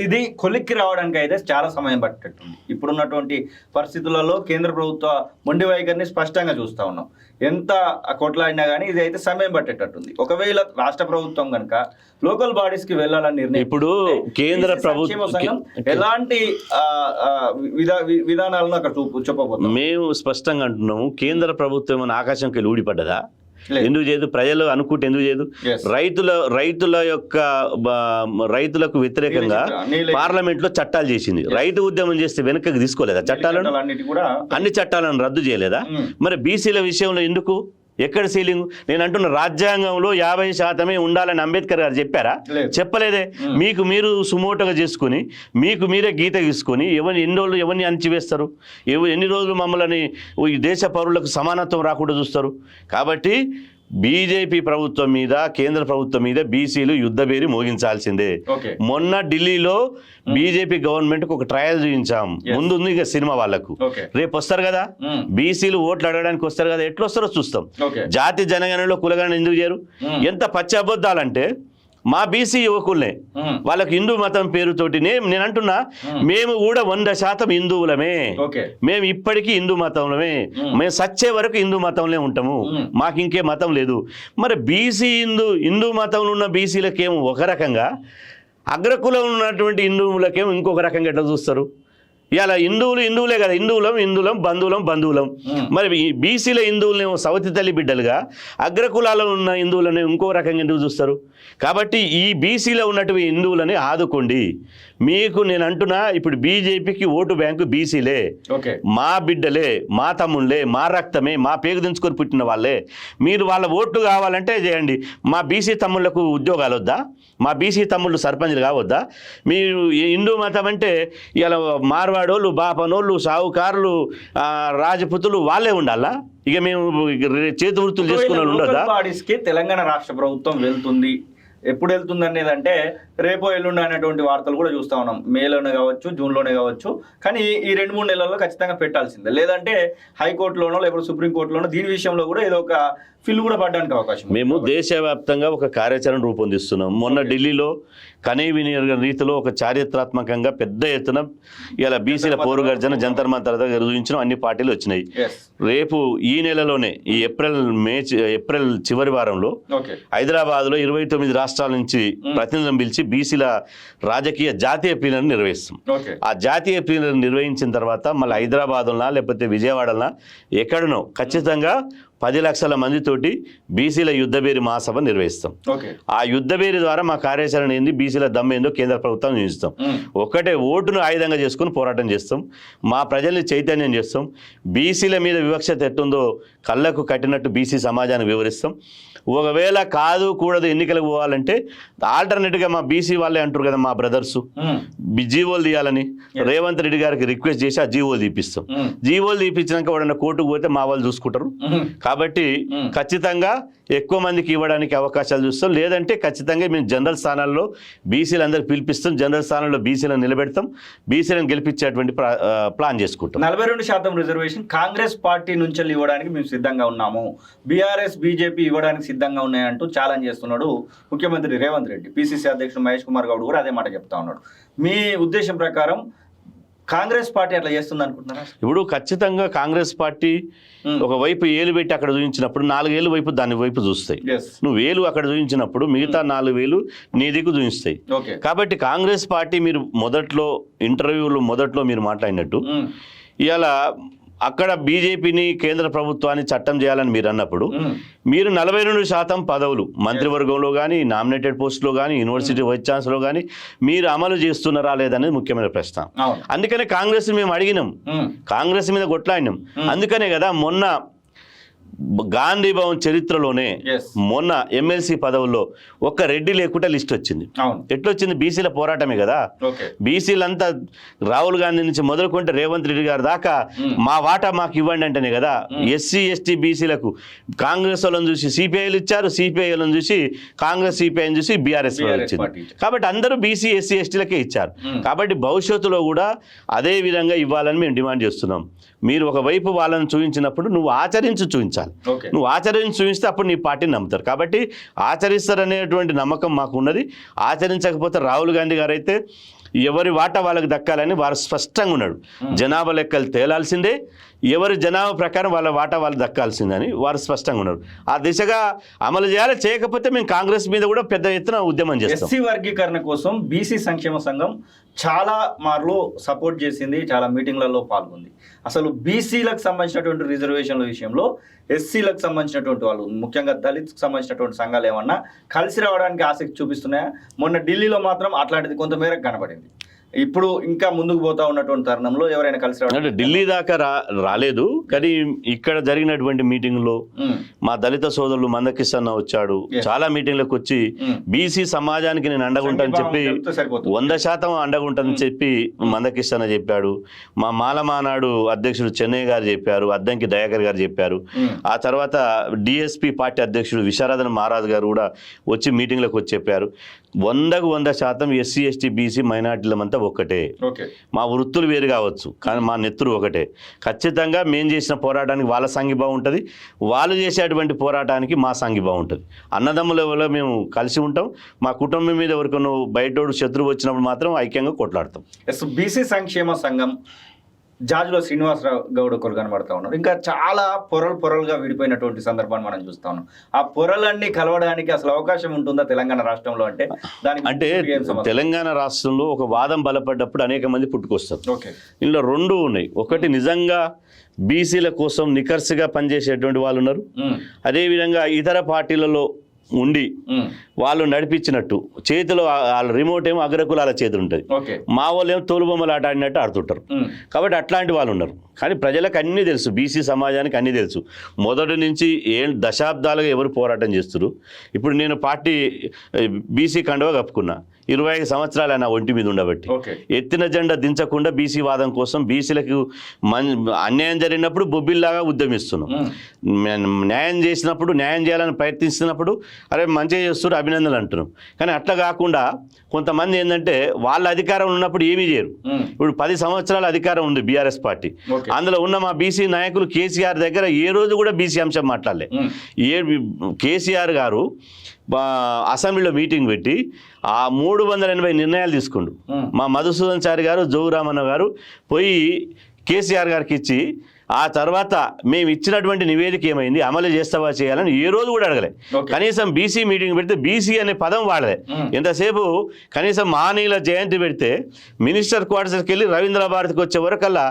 ఇది కొలిక్కి రావడానికి అయితే చాలా సమయం పట్టేట్టుంది. ఇప్పుడున్నటువంటి పరిస్థితులలో కేంద్ర ప్రభుత్వ మొండి వైఖరిని స్పష్టంగా చూస్తూ ఉన్నాం. ఎంత కొట్లాడినా కానీ ఇది అయితే సమయం పట్టేటట్టుంది. ఒకవేళ రాష్ట్ర ప్రభుత్వం కనుక లోకల్ బాడీస్ కి వెళ్ళాలని నిర్ణయం, ఇప్పుడు కేంద్ర ప్రభుత్వం ఎలాంటి విధానాలను అక్కడ చెప్పబోతున్నాం. మేము స్పష్టంగా అంటున్నాము, కేంద్ర ప్రభుత్వం ఏమైనా ఆకాశంకి వెళ్ళి ఊడిపడ్డదా? ఎందుకు చేయదు? ప్రజలు అనుకుంటే ఎందుకు చేయదు? రైతులకు వ్యతిరేకంగా పార్లమెంట్ లో చట్టాలు చేసింది. రైతు ఉద్యమం చేస్తే వెనక్కి తీసుకోలేదా? చట్టాలను, అన్ని చట్టాలను రద్దు చేయలేదా? మరి బీసీల విషయంలో ఎందుకు? ఎక్కడ సీలింగ్? నేను అంటున్న రాజ్యాంగంలో 50% ఉండాలని అంబేద్కర్ గారు చెప్పారా? చెప్పలేదే. మీకు మీరు సుమోటోగా చేసుకుని మీకు మీరే గీత గీసుకొని ఎన్ని రోజులు ఎవరిని అణచివేస్తారు? ఎన్ని రోజులు మమ్మల్ని ఈ దేశ పౌరులకు సమానత్వం రాకుండా చూస్తారు? కాబట్టి బీజేపీ ప్రభుత్వం మీద, కేంద్ర ప్రభుత్వం మీద బీసీలు యుద్ధబేరి మోగించాల్సిందే. మొన్న ఢిల్లీలో బీజేపీ గవర్నమెంట్ ఒక ట్రయల్ చూపించాం. ముందు ఇక సినిమా వాళ్ళకు రేపు వస్తారు కదా, బీసీలు ఓట్లు అడగడానికి వస్తారు కదా, ఎట్లా వస్తారో చూస్తాం. జాతి జనగణనలో కులగణన ఎందుకు చేయరు? ఎంత పచ్చి అబద్ధాలంటే మా బీసీ యువకుల్నే వాళ్ళకి హిందూ మతం పేరుతోటినే నేను అంటున్నా, మేము కూడా 100% హిందువులమే. మేము ఇప్పటికీ హిందూ మతంలోమే, మేము సచ్చే వరకు హిందూ మతంలో ఉంటాము, మాకు ఇంకే మతం లేదు. మరి బీసీ హిందూ మతంలో ఉన్న బీసీలకేమో ఒక రకంగా, అగ్రకులం ఉన్నటువంటి హిందువులకేమో ఇంకొక రకంగా ఎట్లా చూస్తారు? ఇలా హిందువులే కదా, హిందువులం బంధువులం. మరి బీసీల హిందువులనేమో సవతి తల్లి బిడ్డలుగా, అగ్రకులాల్లో ఉన్న హిందువులను ఇంకో రకంగా ఎందుకు చూస్తారు? కాబట్టి ఈ బీసీలో ఉన్నటువంటి హిందువులని ఆదుకోండి. మీకు నేను అంటున్నా, ఇప్పుడు బీజేపీకి ఓటు బ్యాంకు బీసీలే, మా బిడ్డలే, మా తమ్ముళ్ళే, మా రక్తమే, మా పేగు దించుకొని పుట్టిన వాళ్ళే. మీరు వాళ్ళ ఓట్లు కావాలంటే చేయండి. మా బీసీ తమ్ముళ్లకు ఉద్యోగాలు వద్దా? మా బీసీ తమ్ముళ్ళు సర్పంచ్లు కావద్దా? మీరు హిందూ మతం అంటే ఇలా మార్వాడోళ్ళు, బాపనోళ్ళు, సావుకారులు, రాజపుతులు వాళ్ళే ఉండాలా? ఇక మేము చేతి వృత్తులు చేసుకున్న ఉండదా? తెలంగాణ రాష్ట్ర ప్రభుత్వం వెళ్తుంది, ఎప్పుడు వెళ్తుంది అనేది అంటే రేపో ఎల్లుండి అనేటువంటి వార్తలు కూడా చూస్తూ ఉన్నాం. మేలోనే కావచ్చు, జూన్లోనే కావచ్చు. కానీ ఈ 2-3 నెలల్లో ఖచ్చితంగా పెట్టాల్సిందే. లేదంటే హైకోర్టులోనో లేకపోతే సుప్రీంకోర్టులోనో దీని విషయంలో కూడా ఏదో ఒక ఫిల్ కూడా పడడానికి అవకాశం. మేము దేశవ్యాప్తంగా ఒక కార్యాచరణ రూపొందిస్తున్నాం. మొన్న ఢిల్లీలో కనీవినియర్ రీతిలో ఒక చారిత్రాత్మకంగా పెద్ద ఎత్తున ఇలా బీసీల పోరుగర్జన జంతర్ మంతర్ దగ్గర చూపించిన అన్ని పార్టీలు వచ్చినాయి. రేపు ఈ నెలలోనే, ఈ ఏప్రిల్ చివరి వారంలో హైదరాబాద్లో 29 రాష్ట్రాల నుంచి ప్రతినిధులను పిలిచి బీసీల రాజకీయ జాతీయ ప్లీనరీ నిర్వహిస్తాం. ఆ జాతీయ ప్లీనరీ నిర్వహించిన తర్వాత మళ్ళీ హైదరాబాద్లో లేకపోతే విజయవాడలో ఎక్కడనో ఖచ్చితంగా 10 లక్షల మందితోటి బీసీల యుద్ధబేరి మహాసభ నిర్వహిస్తాం. ఆ యుద్ధబేరి ద్వారా మా కార్యాచరణ ఏంది, బీసీల దమ్ము ఏందో కేంద్ర ప్రభుత్వం చూపిస్తాం. ఒకటే ఓటును ఆయుధంగా చేసుకుని పోరాటం చేస్తాం, మా ప్రజల్ని చైతన్యం చేస్తాం. బీసీల మీద వివక్షత ఎట్టుందో కళ్ళకు కట్టినట్టు బీసీ సమాజాన్ని వివరిస్తాం. ఒకవేళ కాదు కూడదు ఎన్నికలకు పోవాలంటే ఆల్టర్నేట్గా మా బీసీ వాళ్ళే అంటారు కదా, మా బ్రదర్స్ జీవోలు తీయాలని రేవంత్ రెడ్డి గారికి రిక్వెస్ట్ చేసి ఆ జీవోలు తీపిస్తాం. జీవోలు తీపించినాక వాడన్నా కోర్టుకు పోతే మా వాళ్ళు చూసుకుంటారు. కాబట్టి ఖచ్చితంగా ఎక్కువ మందికి ఇవ్వడానికి అవకాశాలు చూస్తాం. లేదంటే ఖచ్చితంగా మేము జనరల్ స్థానాల్లో బీసీలందరూ పిలిపిస్తాం, జనరల్ స్థానంలో బీసీలను నిలబెడతాం, బీసీలను గెలిపించేటువంటి ప్లాన్ చేసుకుంటాం. 42% రిజర్వేషన్ కాంగ్రెస్ పార్టీ నుంచి ఇవ్వడానికి మేము సిద్ధంగా ఉన్నాము, బీఆర్ఎస్ బీజేపీ ఇవ్వడానికి సిద్ధంగా ఉన్నాయంటూ ఛాలెంజ్ చేస్తున్నాడు ముఖ్యమంత్రి రేవంత్ రెడ్డి. పిసిసి అధ్యక్షుడు మహేష్ కుమార్ గౌడ్ కూడా అదే మాట చెప్తా ఉన్నాడు. మీ ఉద్దేశం ప్రకారం కాంగ్రెస్ పార్టీ అట్లా చేస్తుంది అనుకుంటున్నారా? ఇప్పుడు ఖచ్చితంగా కాంగ్రెస్ పార్టీ ఒకవైపు ఏలు పెట్టి అక్కడ చూపించినప్పుడు 4 ఏళ్ళు వైపు దాని వైపు చూస్తాయి. నువ్వు వేలు అక్కడ చూపించినప్పుడు మిగతా 4 వేలు నీ దిక్కు చూపిస్తాయి. కాబట్టి కాంగ్రెస్ పార్టీ మీరు మొదట్లో మీరు మాట్లాడినట్టు ఇవాళ అక్కడ బీజేపీని, కేంద్ర ప్రభుత్వాన్ని చట్టం చేయాలని మీరు అన్నప్పుడు మీరు 42% పదవులు మంత్రివర్గంలో కానీ, నామినేటెడ్ పోస్టులో కానీ, యూనివర్సిటీ వైస్ ఛాన్సలర్లో కానీ మీరు అమలు చేస్తున్నారా లేదనేది ముఖ్యమైన ప్రశ్న. అందుకనే కాంగ్రెస్ మేము అడిగినాం, కాంగ్రెస్ మీద కొట్లాడినాం. అందుకనే కదా మొన్న గాంధీ భవన్ చరిత్రలోనే మొన్న ఎమ్మెల్సీ పదవుల్లో ఒక్క రెడ్డి లేకుండా లిస్ట్ వచ్చింది. ఎట్లొచ్చింది? బీసీల పోరాటమే కదా. బీసీలంతా రాహుల్ గాంధీ నుంచి మొదలుకుంటే రేవంత్ రెడ్డి గారి దాకా మా వాటా మాకు ఇవ్వండి అంటేనే కదా. ఎస్సీ ఎస్టీ బీసీలకు కాంగ్రెస్ వాళ్ళని చూసి సిపిఐలు ఇచ్చారు, సిపిఐలను చూసి కాంగ్రెస్, సిపిఐని చూసి బీఆర్ఎస్ వచ్చింది. కాబట్టి అందరూ బీసీ ఎస్సీ ఎస్టీలకే ఇచ్చారు. కాబట్టి భవిష్యత్తులో కూడా అదే విధంగా ఇవ్వాలని మేము డిమాండ్ చేస్తున్నాం. మీరు ఒకవైపు వాళ్ళని చూపించినప్పుడు నువ్వు ఆచరించి చూపించాలి. నువ్వు ఆచరించి చూపిస్తే అప్పుడు నీ పార్టీని నమ్ముతారు. కాబట్టి ఆచరిస్తారనేటువంటి నమ్మకం మాకు ఉన్నది. ఆచరించకపోతే రాహుల్ గాంధీ గారు అయితే ఎవరి వాటా వాళ్ళకి దక్కాలని వారు స్పష్టంగా ఉన్నాడు. జనాభా లెక్కలు తేలాల్సిందే, ఎవరి జనాభా ప్రకారం వాళ్ళ వాటా వాళ్ళు దక్కాల్సిందని వారు స్పష్టంగా ఉన్నారు. ఆ దిశగా అమలు చేయాలి. చేయకపోతే మేము కాంగ్రెస్ మీద కూడా పెద్ద ఎత్తున ఉద్యమం చేస్తాం. ఎస్సీ వర్గీకరణ కోసం బీసీ సంక్షేమ సంఘం చాలా మార్లు సపోర్ట్ చేసింది, చాలా మీటింగ్లలో పాల్గొంది. అసలు బీసీలకు సంబంధించినటువంటి రిజర్వేషన్ల విషయంలో ఎస్సీలకు సంబంధించినటువంటి వాళ్ళు, ముఖ్యంగా దళిత్కి సంబంధించినటువంటి సంఘాలు ఏమన్నా కలిసి రావడానికి ఆసక్తి చూపిస్తున్నాయా? మొన్న ఢిల్లీలో మాత్రం అట్లాంటిది కొంతమేరకు కనబడింది. ఇప్పుడు ఇంకా ముందుకు పోతా ఉన్నటువంటి తరుణంలో ఎవరైనా కలిసి అంటే ఢిల్లీ దాకా రాలేదు, కానీ ఇక్కడ జరిగినటువంటి మీటింగ్లో మా దళిత సోదరులు మందకిస్తన్న వచ్చాడు. చాలా మీటింగ్లకు వచ్చి బీసీ సమాజానికి నేను అండగుంటానని చెప్పి 100% అండగుంటానని చెప్పి మందకిస్తన్న చెప్పాడు. మా మాలమానాడు అధ్యక్షుడు చెన్నై గారు చెప్పారు, అద్దంకి దయాకర్ గారు చెప్పారు. ఆ తర్వాత డిఎస్పీ పార్టీ అధ్యక్షుడు విశారదన్ మహారాజ్ గారు కూడా వచ్చి మీటింగ్లకు వచ్చి చెప్పారు. 100% ఎస్సీ ఎస్టీ బీసీ మైనార్టీలమంతా ఒక్కటే. మా వృత్తులు వేరు కావచ్చు, కానీ మా నెత్తురు ఒకటే. ఖచ్చితంగా మేము చేసిన పోరాటానికి వాళ్ళ సంఘీభావం ఉంటుంది, వాళ్ళు చేసేటువంటి పోరాటానికి మా సంఘీభావం ఉంటుంది. అన్నదమ్ముల వల్ల మేము కలిసి ఉంటాం. మా కుటుంబం మీద ఎవరికైనా బయటోడు శత్రువు వచ్చినప్పుడు మాత్రం ఐక్యంగా కొట్లాడతాం. బీసీ సంక్షేమ సంఘం జాజులో శ్రీనివాసరావు గౌడ్ ఒకరు కనబడతా ఉన్నారు. ఇంకా చాలా పొరలుగా విడిపోయినటువంటి సందర్భాన్ని మనం చూస్తా ఉన్నాం. ఆ పొరలన్నీ కలవడానికి అసలు అవకాశం ఉంటుందా తెలంగాణ రాష్ట్రంలో? అంటే తెలంగాణ రాష్ట్రంలో ఒక వాదం బలపడ్డప్పుడు అనేక మంది పుట్టుకొస్తారు. ఇందులో 2 ఉన్నాయి. ఒకటి నిజంగా బీసీల కోసం నికర్సుగా పనిచేసేటువంటి వాళ్ళు ఉన్నారు. అదేవిధంగా ఇతర పార్టీలలో ఉండి వాళ్ళు నడిపించినట్టు చేతిలో వాళ్ళ రిమోట్ ఏమో అగ్రకులాల చేతులు ఉంటుంది, మా వాళ్ళు ఏమో తోలుబొమ్మలు ఆట ఆడినట్టు ఆడుతుంటారు. కాబట్టి అట్లాంటి వాళ్ళు ఉన్నారు. కానీ ప్రజలకు అన్నీ తెలుసు, బీసీ సమాజానికి అన్నీ తెలుసు. మొదటి నుంచి దశాబ్దాలుగా ఎవరు పోరాటం చేస్తారు. ఇప్పుడు నేను పార్టీ బీసీ కండువా కప్పుకున్నా, 25 సంవత్సరాలు నా ఒంటి మీద ఉండబట్టి ఎత్తిన జెండా దించకుండా బీసీ వాదం కోసం, బీసీలకు అన్యాయం జరిగినప్పుడు బొబ్బిల్లాగా ఉద్యమిస్తున్నాం. న్యాయం చేసినప్పుడు, న్యాయం చేయాలని ప్రయత్నిస్తున్నప్పుడు అరే మంచిగా చేస్తున్నారు అభినందనలు అంటున్నాం. కానీ అట్లా కాకుండా కొంతమంది ఏంటంటే వాళ్ళ అధికారం ఉన్నప్పుడు ఏమీ చేయరు. ఇప్పుడు 10 సంవత్సరాల అధికారం ఉంది బీఆర్ఎస్ పార్టీ, అందులో ఉన్న మా బీసీ నాయకులు కేసీఆర్ దగ్గర ఏ రోజు కూడా బీసీ అంశం మాట్లాడలే. కేసీఆర్ గారు అసెంబ్లీలో మీటింగ్ పెట్టి ఆ 380 నిర్ణయాలు తీసుకుండు. మా మధుసూదన్ చారి గారు, జోగురామన్న గారు పోయి కేసీఆర్ గారికి ఇచ్చి ఆ తర్వాత మేము ఇచ్చినటువంటి నివేదిక ఏమైంది, అమలు చేస్తావా చేయాలని ఏ రోజు కూడా అడగలే. కనీసం బీసీ మీటింగ్ పెడితే బీసీ అనే పదం వాడలే. ఎంతసేపు కనీసం మహనీయుల జయంతి పెడితే మినిస్టర్ క్వార్టర్స్కి వెళ్ళి రవీంద్ర భారతికి వచ్చే వరకల్లా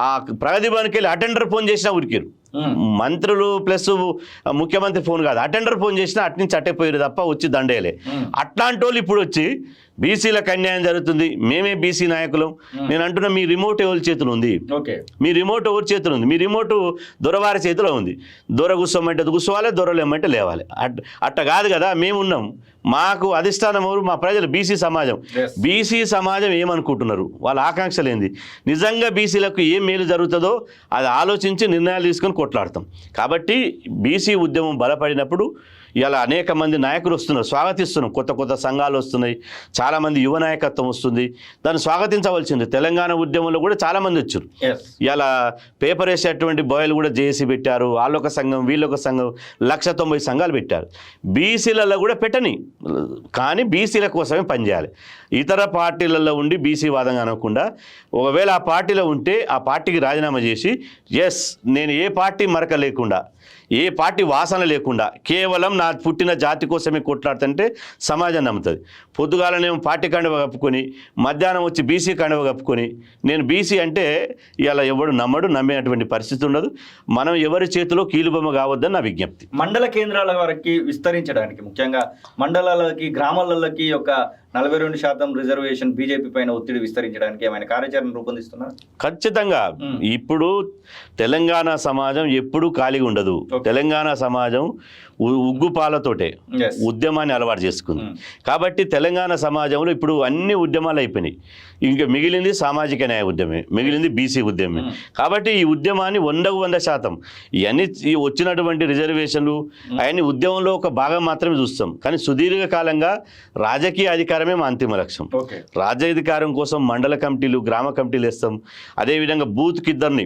ఆ ప్రగతి భవన్కి వెళ్ళి అటెండర్ ఫోన్ చేసినా ఉరికిరు. మంత్రులు ప్లస్ ముఖ్యమంత్రి ఫోన్ కాదు, అటెండర్ ఫోన్ చేసినా అట్నుంచి అట్టేపోయారు తప్ప వచ్చి దండేయలే. అట్లాంటి వాళ్ళు ఇప్పుడు వచ్చి బీసీలకు అన్యాయం జరుగుతుంది, మేమే బీసీ నాయకులం. నేను అంటున్నా, మీ రిమోట్ ఎవరి చేతులు ఉంది? మీ రిమోట్ ఎవరి చేతులు ఉంది? మీ రిమోట్ దొరవారి చేతిలో ఉంది. దొర కూర్చోమంటే కూర్చోవాలి, దొరలు ఏమంటే లేవాలి. అట్ట కాదు కదా. మేమున్నాం, మాకు అధిష్టానం ఎవరు? మా ప్రజలు, బీసీ సమాజం. బీసీ సమాజం ఏమనుకుంటున్నారు, వాళ్ళ ఆకాంక్షలు ఏంది, నిజంగా బీసీలకు ఏం మేలు జరుగుతుందో అది ఆలోచించి నిర్ణయాలు తీసుకొని కొట్లాడతాం. కాబట్టి బీసీ ఉద్యమం బలపడినప్పుడు ఇలా అనేక మంది నాయకులు వస్తున్నారు, స్వాగతిస్తున్నాం. కొత్త సంఘాలు వస్తున్నాయి, చాలామంది యువ నాయకత్వం వస్తుంది, దాన్ని స్వాగతించవలసింది. తెలంగాణ ఉద్యమంలో కూడా చాలామంది వచ్చారు. ఇలా పేపర్ వేసేటువంటి బాయ్లు కూడా జేఏసీ పెట్టారు, వాళ్ళొక సంఘం వీళ్ళొక సంఘం, 190 సంఘాలు పెట్టారు. బీసీలలో కూడా పెట్టని, కానీ బీసీల కోసమే పనిచేయాలి. ఇతర పార్టీలలో ఉండి బీసీ వాదం అనకుండా, ఒకవేళ ఆ పార్టీలో ఉంటే ఆ పార్టీకి రాజీనామా చేసి నేను ఏ పార్టీ మరక లేకుండా, ఏ పార్టీ వాసన లేకుండా కేవలం నా పుట్టిన జాతి కోసమే కొట్లాడుతుంటే సమాజం నమ్ముతుంది. పొద్దుగాలనేమో పార్టీ కండువ కప్పుకొని మధ్యాహ్నం వచ్చి బీసీ కండువ కప్పుకొని నేను బీసీ అంటే ఇలా ఎవడు నమ్మేటువంటి పరిస్థితి ఉండదు. మనం ఎవరి చేతిలో కీలుబొమ్మ కావద్దని నా విజ్ఞప్తి. మండల కేంద్రాల వరకు విస్తరించడానికి, ముఖ్యంగా మండలాలకి, గ్రామాలకి ఒక 42% రిజర్వేషన్ బీజేపీ పైన ఒత్తిడి విస్తరించడానికి ఏమైనా కార్యాచరణ రూపొందిస్తున్నారు? ఖచ్చితంగా. ఇప్పుడు తెలంగాణ సమాజం ఎప్పుడూ ఖాళీగా ఉండదు. తెలంగాణ సమాజం ఉగ్గుపాలతోటే ఉద్యమాన్ని అలవాటు చేసుకుంది. కాబట్టి తెలంగాణ సమాజంలో ఇప్పుడు అన్ని ఉద్యమాలు అయిపోయినాయి. ఇంకా మిగిలింది సామాజిక న్యాయ ఉద్యమే, మిగిలింది బీసీ ఉద్యమే. కాబట్టి ఈ ఉద్యమాన్ని 100% ఇవన్నీ వచ్చినటువంటి రిజర్వేషన్లు అవన్నీ ఉద్యమంలో ఒక భాగం మాత్రమే చూస్తాం. కానీ సుదీర్ఘకాలంగా రాజకీయ అధికారం రాజ్యాధికారమే మా అంతిమ లక్ష్యం. ఓకే. రాజ్యాధికారం కోసం మండల కమిటీలు, గ్రామ కమిటీలు వేస్తాం. అదేవిధంగా బూత్కి ఇద్దరిని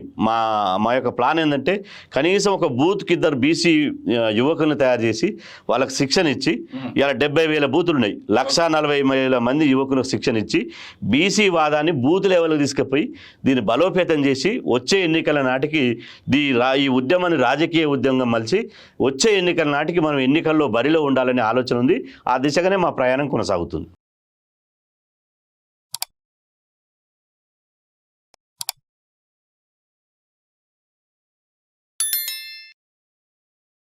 మా యొక్క ప్లాన్ ఏంటంటే కనీసం ఒక బూత్కి ఇద్దరు బీసీ యువకులను తయారు చేసి వాళ్ళకి శిక్షణ ఇచ్చి, ఇలా 70,000 బూతులు ఉన్నాయి, 140,000 మంది యువకులకు శిక్షణ ఇచ్చి బీసీ వాదాన్ని బూత్ లెవెల్కి తీసుకుపోయి దీన్ని బలోపేతం చేసి వచ్చే ఎన్నికల నాటికి ఈ ఉద్యమాన్ని రాజకీయ ఉద్యమంగా మలిచి వచ్చే ఎన్నికల నాటికి మనం ఎన్నికల్లో బరిలో ఉండాలనే ఆలోచన ఉంది. ఆ దిశగానే మా ప్రయాణం కొనసాగుతుంది.